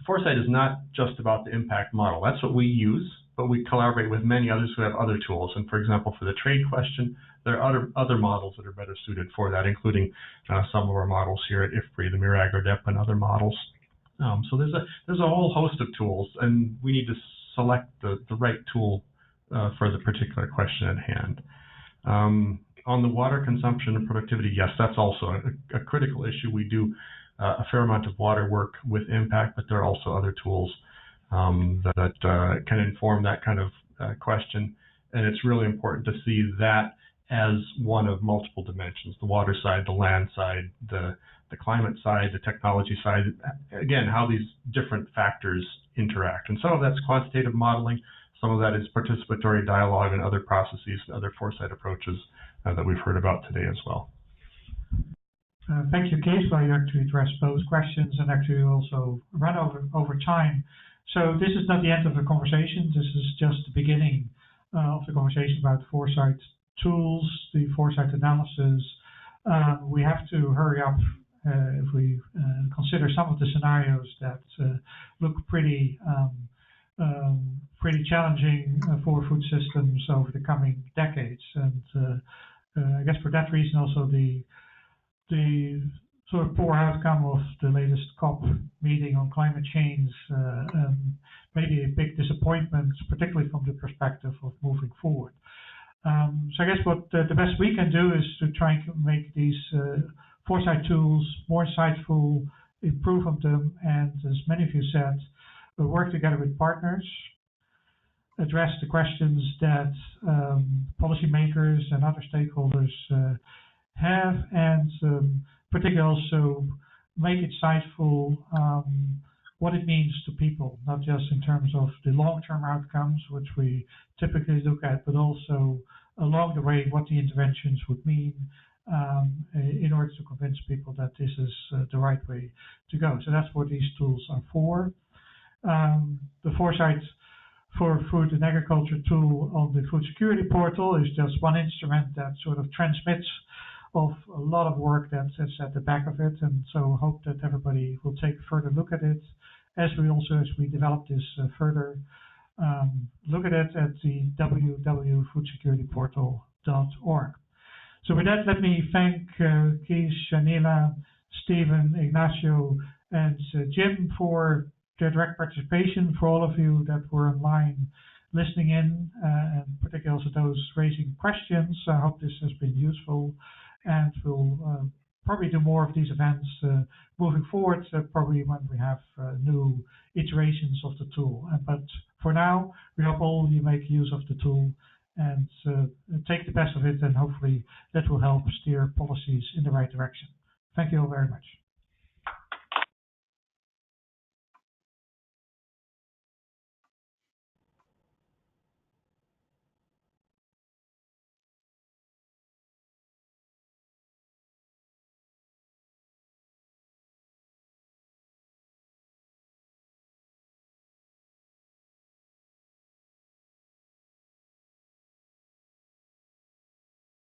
Foresight is not just about the impact model. That's what we use, but we collaborate with many others who have other tools. And for example, for the trade question, there are other models that are better suited for that, including some of our models here at IFPRI, the MIRAG-RDEP, and other models. So there's a whole host of tools, and we need to select the right tool for the particular question at hand. On the water consumption and productivity, yes, that's also a critical issue. We do a fair amount of water work with impact, but there are also other tools that can inform that kind of question. And it's really important to see that as one of multiple dimensions: the water side, the land side, the climate side, the technology side. Again, how these different factors interact. And some of that's quantitative modeling, some of that is participatory dialogue and other processes, other foresight approaches that we've heard about today as well. Thank you, Keith, for you actually addressed both questions and actually also run over time. So this is not the end of the conversation. This is just the beginning of the conversation about foresight tools, the foresight analysis. We have to hurry up if we consider some of the scenarios that look pretty challenging for food systems over the coming decades. And I guess for that reason also the sort of poor outcome of the latest COP meeting on climate change may be a big disappointment, particularly from the perspective of moving forward. So I guess what the best we can do is to try and make these foresight tools more insightful, improve on them, and as many of you said, work together with partners, address the questions that policymakers and other stakeholders have, and particularly also make insightful what it means to people, not just in terms of the long-term outcomes, which we typically look at, but also along the way what the interventions would mean in order to convince people that this is the right way to go. So that's what these tools are for. The Foresight for Food and Agriculture tool on the Food Security Portal is just one instrument that sort of transmits of a lot of work that's at the back of it, and so hope that everybody will take a further look at it as we develop this further. Look at it at the www.foodsecurityportal.org. So with that, let me thank Keith, Shanila, Stephen, Ignacio, and Jim for their direct participation, for all of you that were online listening in, and particularly also those raising questions. I hope this has been useful, and we'll probably do more of these events moving forward, probably when we have new iterations of the tool. But for now, we hope all you make use of the tool and take the best of it, and hopefully that will help steer policies in the right direction. Thank you all very much.